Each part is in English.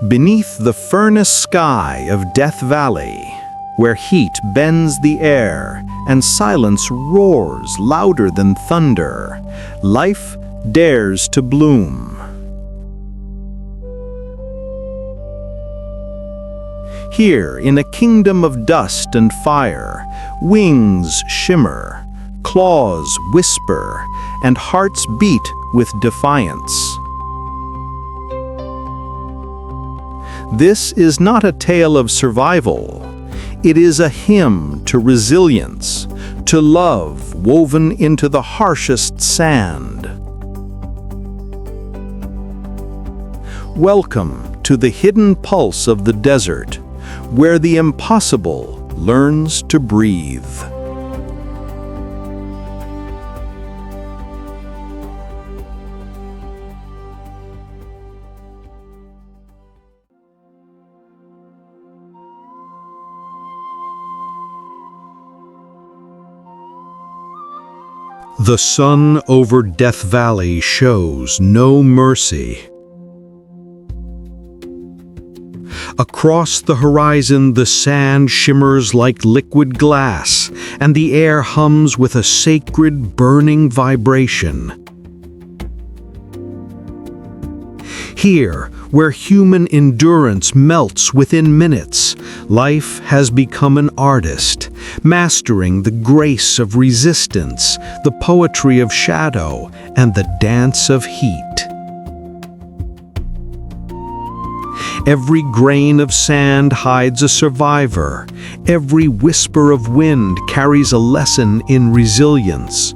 Beneath the furnace sky of Death Valley, where heat bends the air and silence roars louder than thunder, life dares to bloom. Here, in a kingdom of dust and fire, wings shimmer, claws whisper, and hearts beat with defiance. This is not a tale of survival. It is a hymn to resilience, to love woven into the harshest sand. Welcome to the hidden pulse of the desert, where the impossible learns to breathe. The sun over Death Valley shows no mercy. Across the horizon, the sand shimmers like liquid glass, and the air hums with a sacred, burning vibration. Here, where human endurance melts within minutes, life has become an artist, mastering the grace of resistance, the poetry of shadow, and the dance of heat. Every grain of sand hides a survivor. Every whisper of wind carries a lesson in resilience.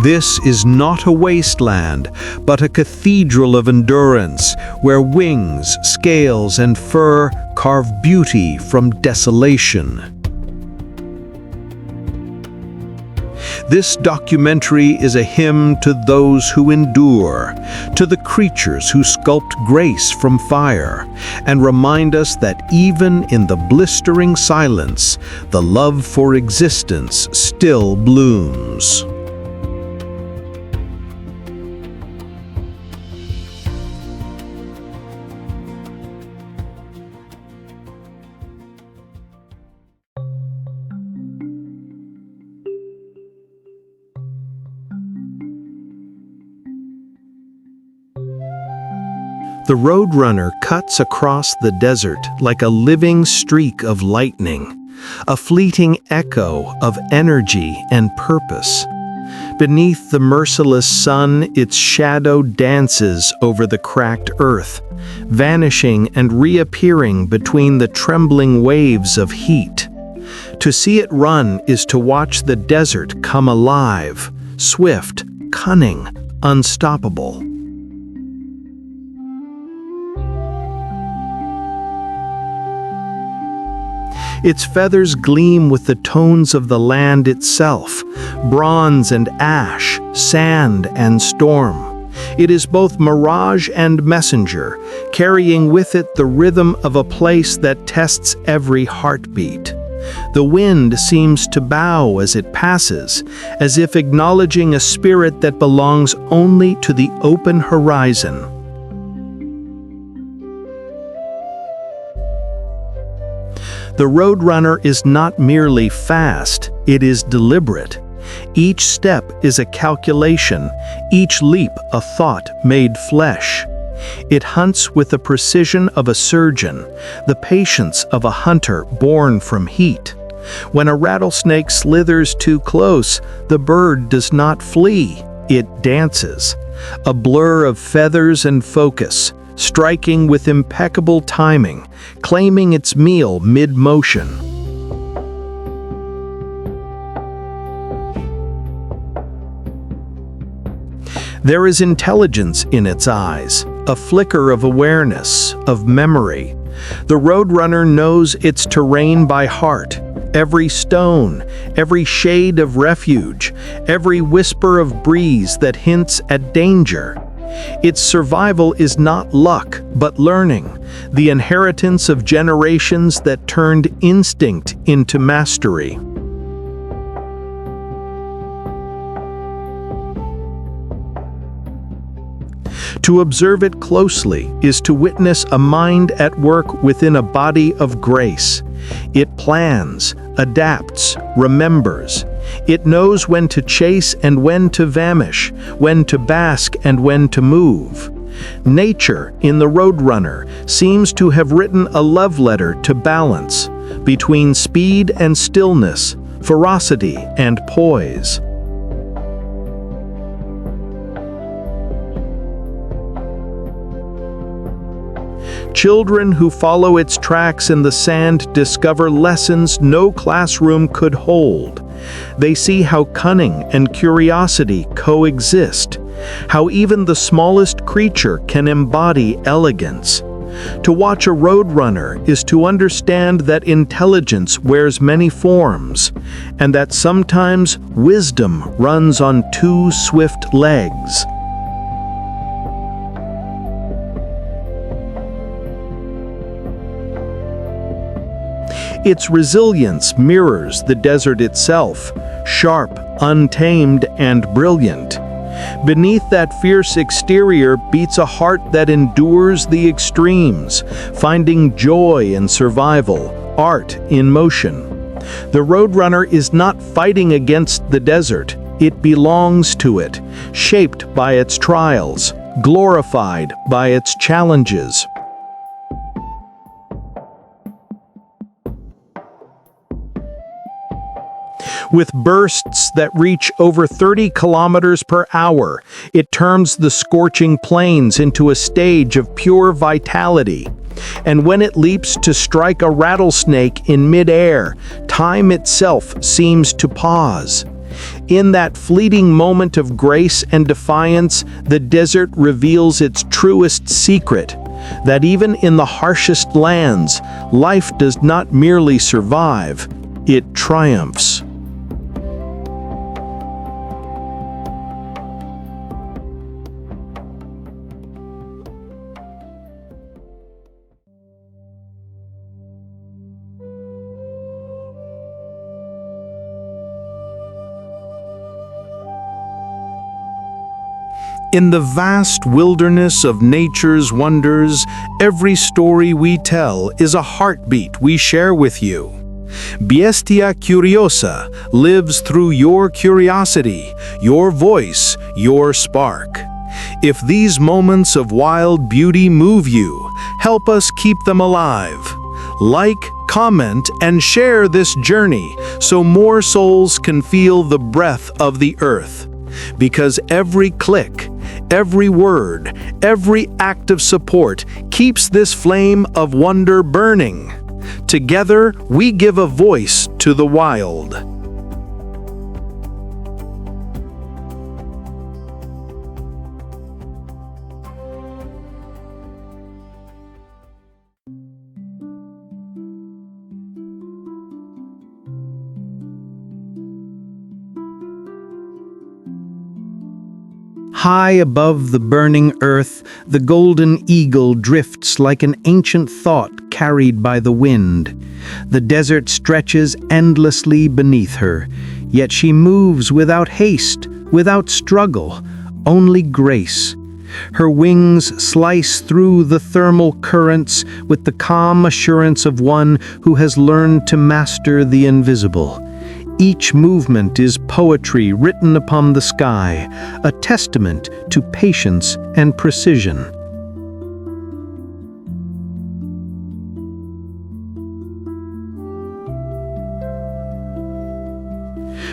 This is not a wasteland, but a cathedral of endurance, where wings, scales, and fur carve beauty from desolation. This documentary is a hymn to those who endure, to the creatures who sculpt grace from fire, and remind us that even in the blistering silence, the love for existence still blooms. The roadrunner cuts across the desert like a living streak of lightning, a fleeting echo of energy and purpose. Beneath the merciless sun, its shadow dances over the cracked earth, vanishing and reappearing between the trembling waves of heat. To see it run is to watch the desert come alive, swift, cunning, unstoppable. Its feathers gleam with the tones of the land itself, bronze and ash, sand and storm. It is both mirage and messenger, carrying with it the rhythm of a place that tests every heartbeat. The wind seems to bow as it passes, as if acknowledging a spirit that belongs only to the open horizon. The roadrunner is not merely fast, it is deliberate. Each step is a calculation, each leap a thought made flesh. It hunts with the precision of a surgeon, the patience of a hunter born from heat. When a rattlesnake slithers too close, the bird does not flee, it dances. A blur of feathers and focus, striking with impeccable timing, claiming its meal mid-motion. There is intelligence in its eyes, a flicker of awareness, of memory. The roadrunner knows its terrain by heart. Every stone, every shade of refuge, every whisper of breeze that hints at danger. Its survival is not luck, but learning, the inheritance of generations that turned instinct into mastery. To observe it closely is to witness a mind at work within a body of grace. It plans, adapts, remembers. It knows when to chase and when to vanish, when to bask and when to move. Nature, in the roadrunner, seems to have written a love letter to balance between speed and stillness, ferocity and poise. Children who follow its tracks in the sand discover lessons no classroom could hold. They see how cunning and curiosity coexist, how even the smallest creature can embody elegance. To watch a roadrunner is to understand that intelligence wears many forms, and that sometimes wisdom runs on two swift legs. Its resilience mirrors the desert itself, sharp, untamed, and brilliant. Beneath that fierce exterior beats a heart that endures the extremes, finding joy in survival, art in motion. The roadrunner is not fighting against the desert. It belongs to it, shaped by its trials, glorified by its challenges. With bursts that reach over 30 kilometers per hour, it turns the scorching plains into a stage of pure vitality. And when it leaps to strike a rattlesnake in mid-air, time itself seems to pause. In that fleeting moment of grace and defiance, the desert reveals its truest secret, that even in the harshest lands, life does not merely survive, it triumphs. In the vast wilderness of nature's wonders, every story we tell is a heartbeat we share with you. Bestia Curiosa lives through your curiosity, your voice, your spark. If these moments of wild beauty move you, help us keep them alive. Like, comment, and share this journey so more souls can feel the breath of the earth. Because every click, every word, every act of support keeps this flame of wonder burning. Together, we give a voice to the wild. High above the burning earth, the golden eagle drifts like an ancient thought carried by the wind. The desert stretches endlessly beneath her, yet she moves without haste, without struggle, only grace. Her wings slice through the thermal currents with the calm assurance of one who has learned to master the invisible. Each movement is poetry written upon the sky, a testament to patience and precision.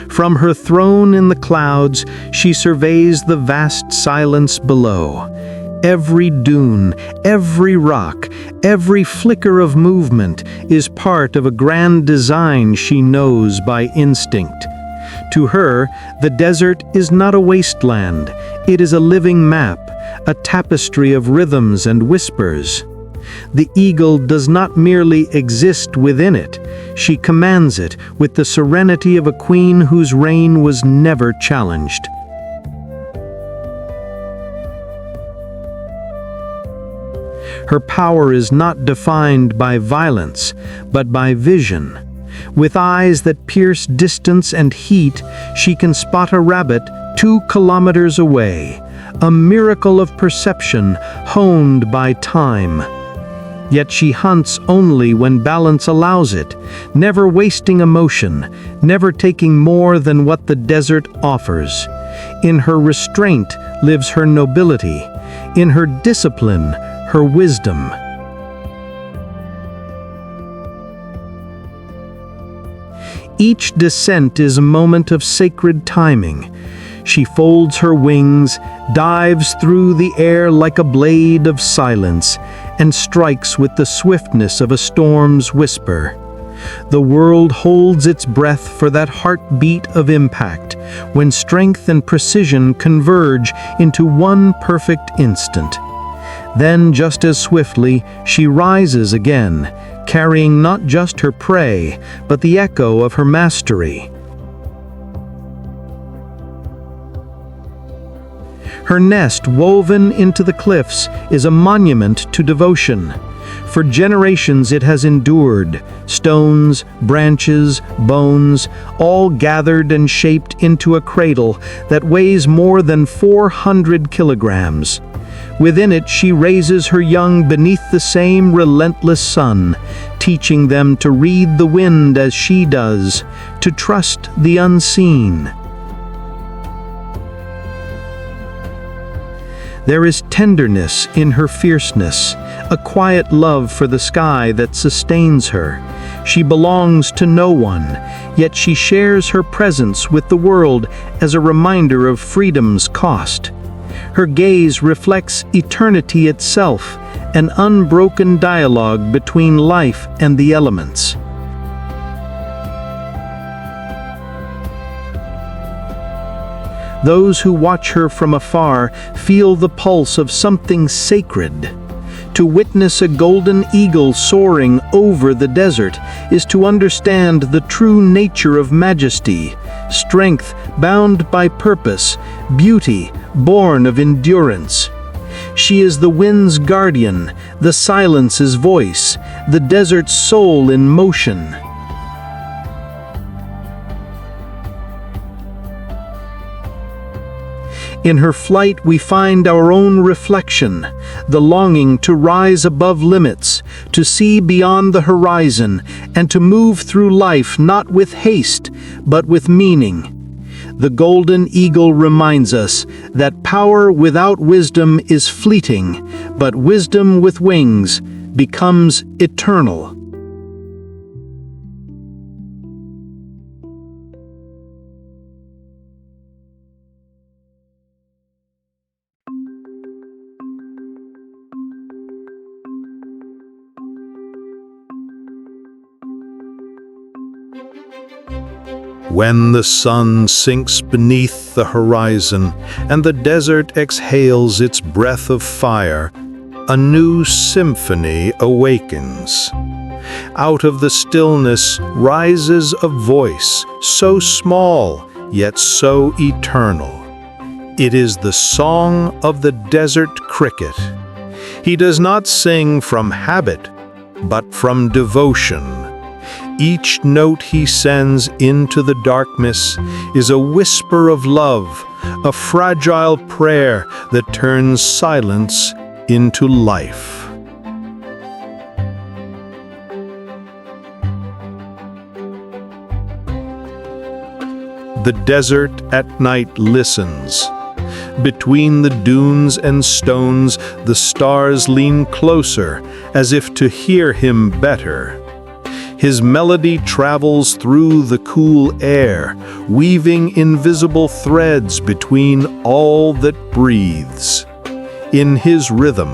From her throne in the clouds, she surveys the vast silence below. Every dune, every rock, every flicker of movement is part of a grand design she knows by instinct. To her, the desert is not a wasteland. It is a living map, a tapestry of rhythms and whispers. The eagle does not merely exist within it. She commands it with the serenity of a queen whose reign was never challenged. Her power is not defined by violence, but by vision. With eyes that pierce distance and heat, she can spot a rabbit 2 kilometers away, a miracle of perception honed by time. Yet she hunts only when balance allows it, never wasting emotion, never taking more than what the desert offers. In her restraint lives her nobility, in her discipline, her wisdom. Each descent is a moment of sacred timing. She folds her wings, dives through the air like a blade of silence, and strikes with the swiftness of a storm's whisper. The world holds its breath for that heartbeat of impact, when strength and precision converge into one perfect instant. Then, just as swiftly, she rises again, carrying not just her prey, but the echo of her mastery. Her nest, woven into the cliffs, is a monument to devotion. For generations it has endured, stones, branches, bones, all gathered and shaped into a cradle that weighs more than 400 kilograms. Within it she raises her young beneath the same relentless sun, teaching them to read the wind as she does, to trust the unseen. There is tenderness in her fierceness, a quiet love for the sky that sustains her. She belongs to no one, yet she shares her presence with the world as a reminder of freedom's cost. Her gaze reflects eternity itself, an unbroken dialogue between life and the elements. Those who watch her from afar feel the pulse of something sacred. To witness a golden eagle soaring over the desert is to understand the true nature of majesty, strength bound by purpose, beauty born of endurance. She is the wind's guardian, the silence's voice, the desert's soul in motion. In her flight we find our own reflection, the longing to rise above limits, to see beyond the horizon, and to move through life not with haste, but with meaning. The golden eagle reminds us that power without wisdom is fleeting, but wisdom with wings becomes eternal. When the sun sinks beneath the horizon and the desert exhales its breath of fire, a new symphony awakens. Out of the stillness rises a voice, so small yet so eternal. It is the song of the desert cricket. He does not sing from habit, but from devotion. Each note he sends into the darkness is a whisper of love, a fragile prayer that turns silence into life. The desert at night listens. Between the dunes and stones, the stars lean closer, as if to hear him better. His melody travels through the cool air, weaving invisible threads between all that breathes. In his rhythm,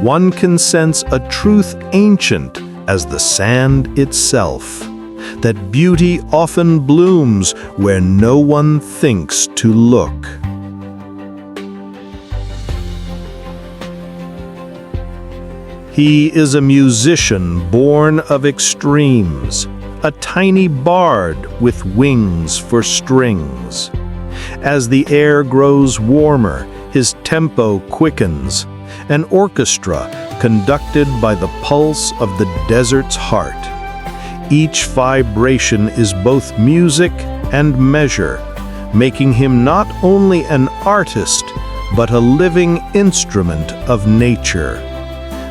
one can sense a truth ancient as the sand itself, that beauty often blooms where no one thinks to look. He is a musician born of extremes, a tiny bard with wings for strings. As the air grows warmer, his tempo quickens, an orchestra conducted by the pulse of the desert's heart. Each vibration is both music and measure, making him not only an artist, but a living instrument of nature.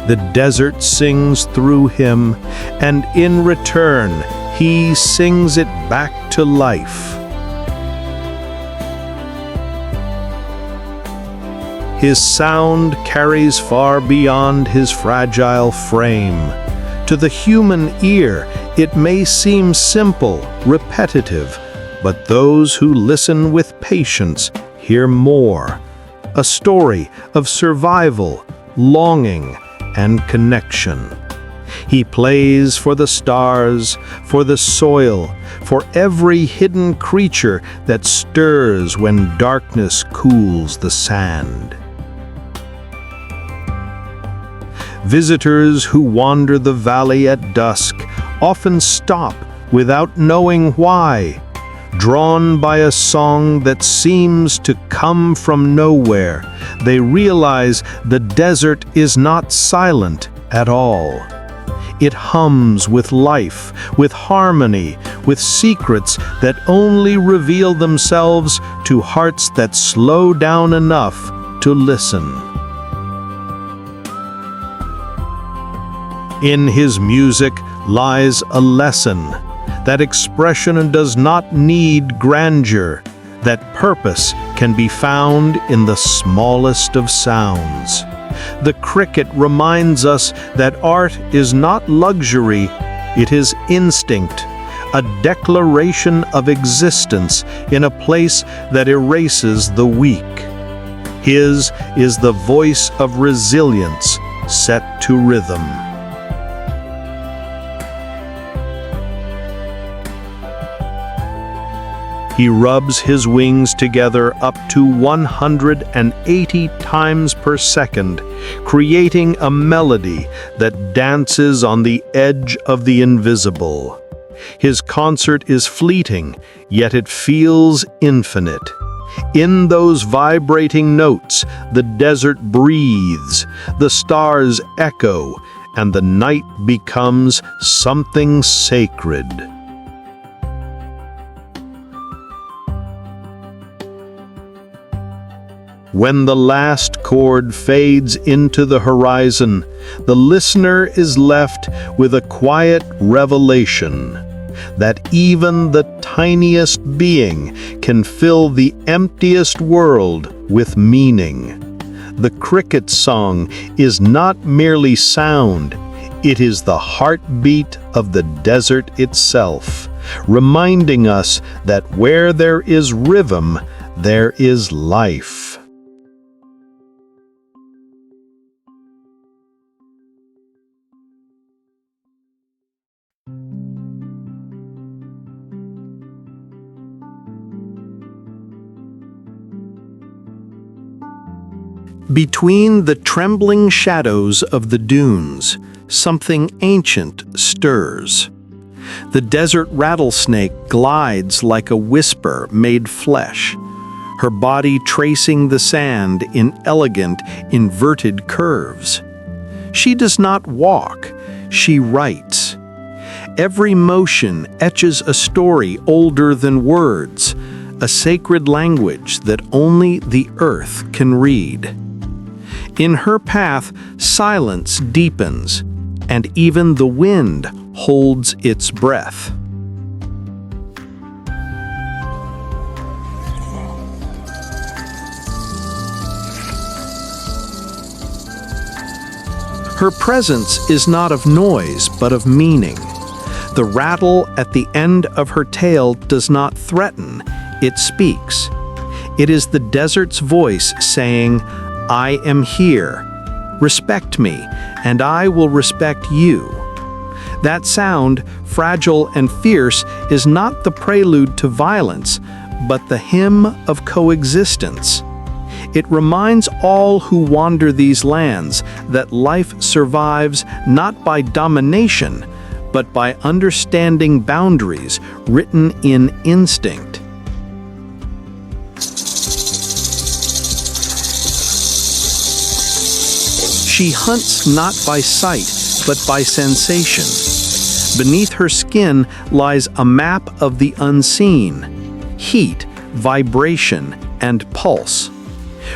The desert sings through him, and in return, he sings it back to life. His sound carries far beyond his fragile frame. To the human ear, it may seem simple, repetitive, but those who listen with patience hear more. A story of survival, longing, and connection. He plays for the stars, for the soil, for every hidden creature that stirs when darkness cools the sand. Visitors who wander the valley at dusk often stop without knowing why, drawn by a song that seems to come from nowhere. They realize the desert is not silent at all. It hums with life, with harmony, with secrets that only reveal themselves to hearts that slow down enough to listen. In his music lies a lesson, that expression does not need grandeur, that purpose can be found in the smallest of sounds. The cricket reminds us that art is not luxury, it is instinct, a declaration of existence in a place that erases the weak. His is the voice of resilience set to rhythm. He rubs his wings together up to 180 times per second, creating a melody that dances on the edge of the invisible. His concert is fleeting, yet it feels infinite. In those vibrating notes, the desert breathes, the stars echo, and the night becomes something sacred. When the last chord fades into the horizon, the listener is left with a quiet revelation that even the tiniest being can fill the emptiest world with meaning. The cricket's song is not merely sound, it is the heartbeat of the desert itself, reminding us that where there is rhythm, there is life. Between the trembling shadows of the dunes, something ancient stirs. The desert rattlesnake glides like a whisper made flesh, her body tracing the sand in elegant, inverted curves. She does not walk, she writes. Every motion etches a story older than words, a sacred language that only the earth can read. In her path, silence deepens, and even the wind holds its breath. Her presence is not of noise, but of meaning. The rattle at the end of her tail does not threaten, it speaks. It is the desert's voice saying, "I am here. Respect me, and I will respect you." That sound, fragile and fierce, is not the prelude to violence, but the hymn of coexistence. It reminds all who wander these lands that life survives not by domination, but by understanding boundaries written in instinct. She hunts not by sight, but by sensation. Beneath her skin lies a map of the unseen, heat, vibration, and pulse.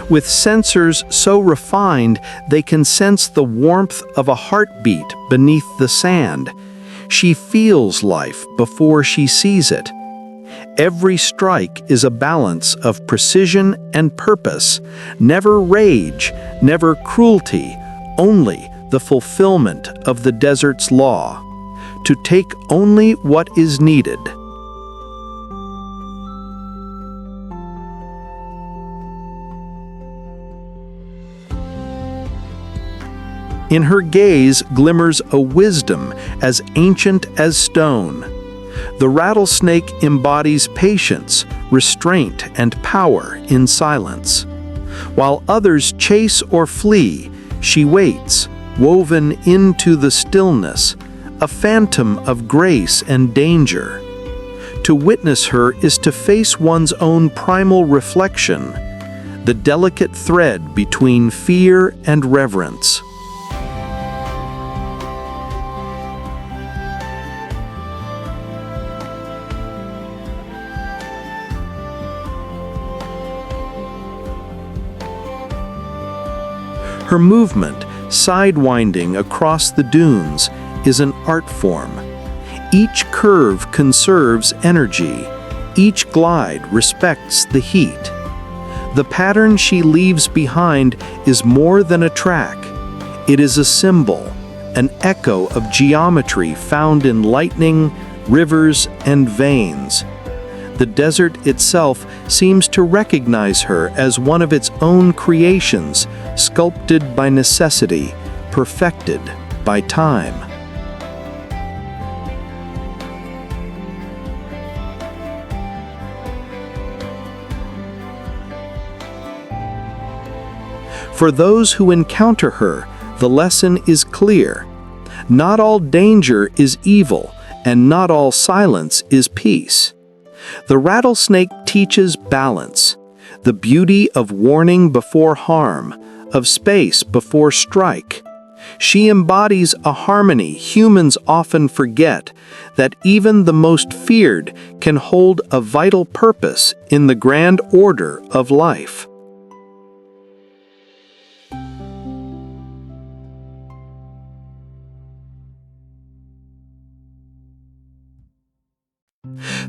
With sensors so refined, they can sense the warmth of a heartbeat beneath the sand. She feels life before she sees it. Every strike is a balance of precision and purpose, never rage, never cruelty, only the fulfillment of the desert's law, to take only what is needed. In her gaze glimmers a wisdom as ancient as stone. The rattlesnake embodies patience, restraint, and power in silence. While others chase or flee, she waits, woven into the stillness, a phantom of grace and danger. To witness her is to face one's own primal reflection, the delicate thread between fear and reverence. Her movement, sidewinding across the dunes, is an art form. Each curve conserves energy. Each glide respects the heat. The pattern she leaves behind is more than a track. It is a symbol, an echo of geometry found in lightning, rivers, and veins. The desert itself seems to recognize her as one of its own creations, sculpted by necessity, perfected by time. For those who encounter her, the lesson is clear. Not all danger is evil, and not all silence is peace. The rattlesnake teaches balance, the beauty of warning before harm, of space before strike. She embodies a harmony humans often forget, that even the most feared can hold a vital purpose in the grand order of life.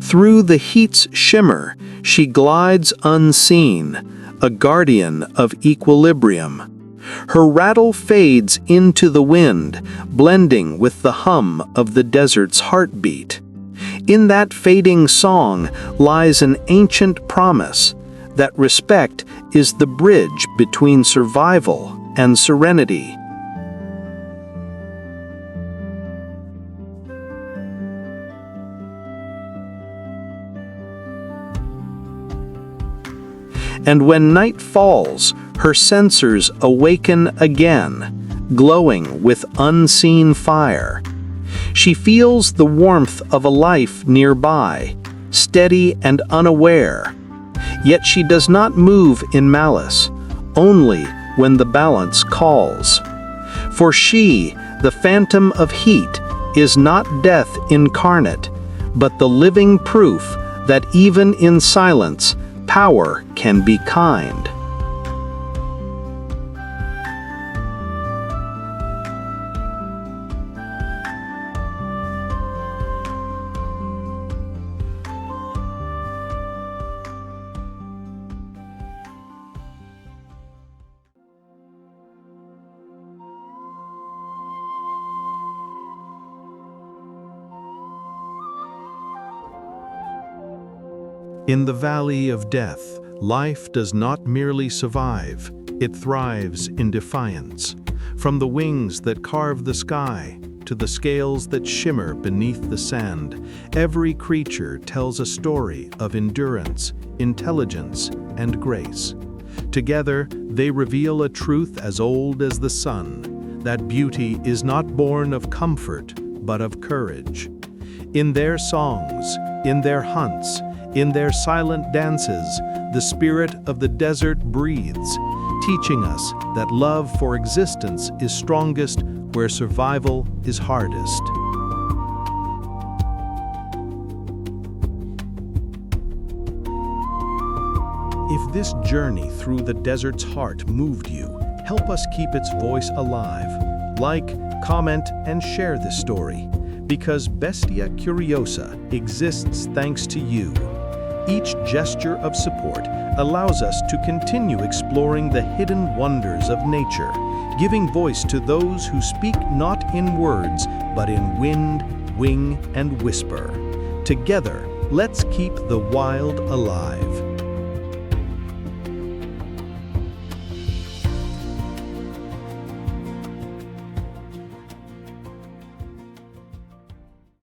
Through the heat's shimmer, she glides unseen, a guardian of equilibrium. Her rattle fades into the wind, blending with the hum of the desert's heartbeat. In that fading song lies an ancient promise that respect is the bridge between survival and serenity. And when night falls, her sensors awaken again, glowing with unseen fire. She feels the warmth of a life nearby, steady and unaware. Yet she does not move in malice, only when the balance calls. For she, the phantom of heat, is not death incarnate, but the living proof that even in silence, power can be kind. In the valley of death, life does not merely survive, it thrives in defiance. From the wings that carve the sky to the scales that shimmer beneath the sand, every creature tells a story of endurance, intelligence, and grace. Together, they reveal a truth as old as the sun, that beauty is not born of comfort, but of courage. In their songs, in their hunts, in their silent dances, the spirit of the desert breathes, teaching us that love for existence is strongest where survival is hardest. If this journey through the desert's heart moved you, help us keep its voice alive. Like, comment, and share this story, because Bestia Curiosa exists thanks to you. Each gesture of support allows us to continue exploring the hidden wonders of nature, giving voice to those who speak not in words, but in wind, wing, and whisper. Together, let's keep the wild alive.